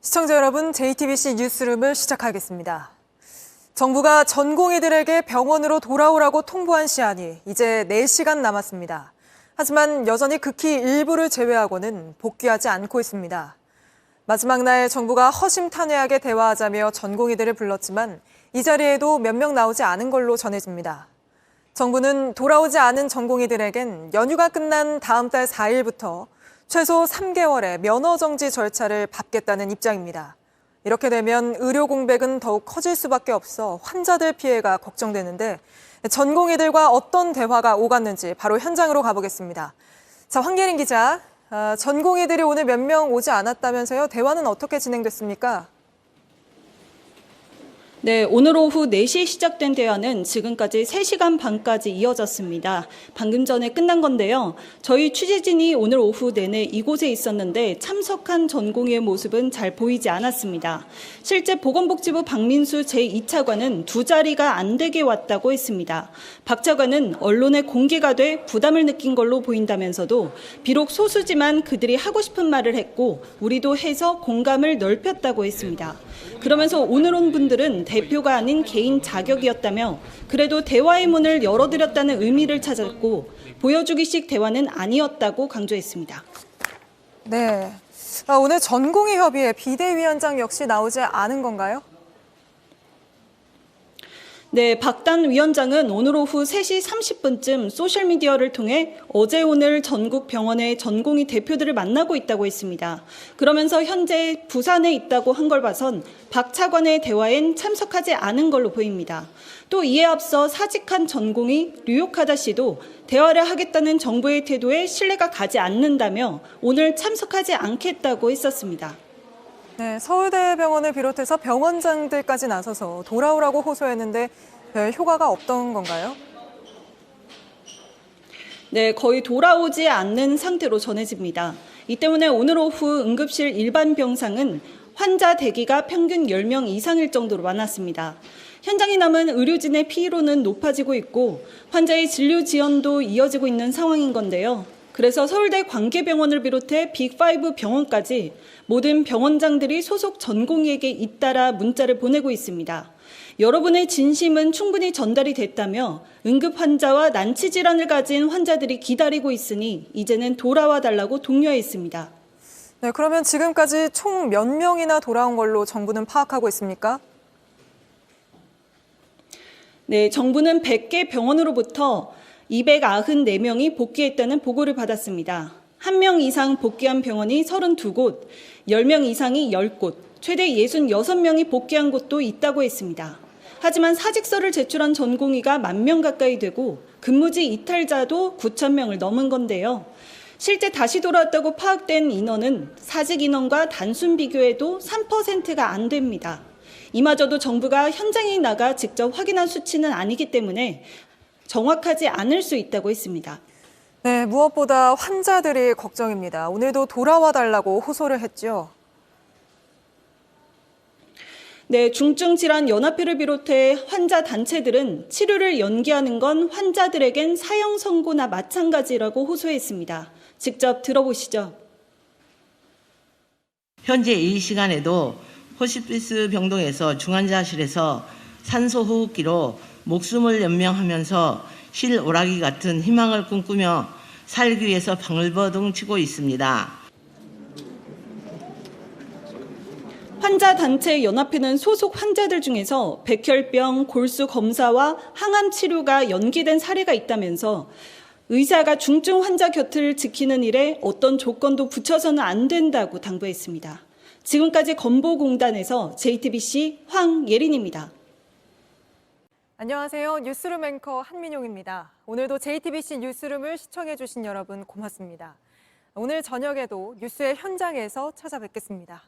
시청자 여러분, JTBC 뉴스룸을 시작하겠습니다. 정부가 전공의들에게 병원으로 돌아오라고 통보한 시한이 이제 4시간 남았습니다. 하지만 여전히 극히 일부를 제외하고는 복귀하지 않고 있습니다. 마지막 날 정부가 허심탄회하게 대화하자며 전공의들을 불렀지만 이 자리에도 몇 명 나오지 않은 걸로 전해집니다. 정부는 돌아오지 않은 전공의들에겐 연휴가 끝난 다음 달 4일부터 최소 3개월의 면허 정지 절차를 밟겠다는 입장입니다. 이렇게 되면 의료 공백은 더욱 커질 수밖에 없어 환자들 피해가 걱정되는데 전공의들과 어떤 대화가 오갔는지 바로 현장으로 가보겠습니다. 자, 황예린 기자, 전공의들이 오늘 몇 명 오지 않았다면서요? 대화는 어떻게 진행됐습니까? 네, 오늘 오후 4시에 시작된 대화는 지금까지 3시간 반까지 이어졌습니다. 방금 전에 끝난 건데요. 저희 취재진이 오늘 오후 내내 이곳에 있었는데 참석한 전공의의 모습은 잘 보이지 않았습니다. 실제 보건복지부 박민수 제2차관은 두 자리가 안 되게 왔다고 했습니다. 박 차관은 언론에 공개가 돼 부담을 느낀 걸로 보인다면서도 비록 소수지만 그들이 하고 싶은 말을 했고 우리도 해서 공감을 넓혔다고 했습니다. 그러면서 오늘 온 분들은 대표가 아닌 개인 자격이었다며 그래도 대화의 문을 열어드렸다는 의미를 찾았고 보여주기식 대화는 아니었다고 강조했습니다. 네, 오늘 전공의 협의회 비대위원장 역시 나오지 않은 건가요? 네, 박단 위원장은 오늘 오후 3시 30분쯤 소셜미디어를 통해 어제 오늘 전국 병원의 전공의 대표들을 만나고 있다고 했습니다. 그러면서 현재 부산에 있다고 한 걸 봐선 박 차관의 대화엔 참석하지 않은 걸로 보입니다. 또 이에 앞서 사직한 전공의 류옥하다 씨도 대화를 하겠다는 정부의 태도에 신뢰가 가지 않는다며 오늘 참석하지 않겠다고 했었습니다. 네, 서울대병원을 비롯해서 병원장들까지 나서서 돌아오라고 호소했는데 별 효과가 없던 건가요? 네, 거의 돌아오지 않는 상태로 전해집니다. 이 때문에 오늘 오후 응급실 일반 병상은 환자 대기가 평균 10명 이상일 정도로 많았습니다. 현장에 남은 의료진의 피로는 높아지고 있고 환자의 진료 지연도 이어지고 있는 상황인 건데요. 그래서 서울대 관계병원을 비롯해 빅5 병원까지 모든 병원장들이 소속 전공의에게 잇따라 문자를 보내고 있습니다. 여러분의 진심은 충분히 전달이 됐다며 응급 환자와 난치 질환을 가진 환자들이 기다리고 있으니 이제는 돌아와 달라고 독려했습니다. 네, 그러면 지금까지 총 몇 명이나 돌아온 걸로 정부는 파악하고 있습니까? 네, 정부는 100개 병원으로부터 294명이 복귀했다는 보고를 받았습니다. 1명 이상 복귀한 병원이 32곳, 10명 이상이 10곳, 최대 66명이 복귀한 곳도 있다고 했습니다. 하지만 사직서를 제출한 전공의가 10,000명 가까이 되고 근무지 이탈자도 9,000명을 넘은 건데요. 실제 다시 돌아왔다고 파악된 인원은 사직 인원과 단순 비교해도 3%가 안 됩니다. 이마저도 정부가 현장에 나가 직접 확인한 수치는 아니기 때문에 정확하지 않을 수 있다고 했습니다. 네, 무엇보다 환자들이 걱정입니다. 오늘도 돌아와 달라고 호소를 했죠. 네, 중증질환연합회를 비롯해 환자 단체들은 치료를 연기하는 건 환자들에겐 사형 선고나 마찬가지라고 호소했습니다. 직접 들어보시죠. 현재 이 시간에도 호스피스 병동에서 중환자실에서 산소호흡기로 목숨을 연명하면서 실오라기 같은 희망을 꿈꾸며 살기 위해서 방울버둥 치고 있습니다. 환자단체 연합회는 소속 환자들 중에서 백혈병, 골수 검사와 항암 치료가 연기된 사례가 있다면서 의사가 중증 환자 곁을 지키는 일에 어떤 조건도 붙여서는 안 된다고 당부했습니다. 지금까지 건보공단에서 JTBC 황예린입니다. 안녕하세요. 뉴스룸 앵커 한민용입니다. 오늘도 JTBC 뉴스룸을 시청해주신 여러분 고맙습니다. 오늘 저녁에도 뉴스의 현장에서 찾아뵙겠습니다.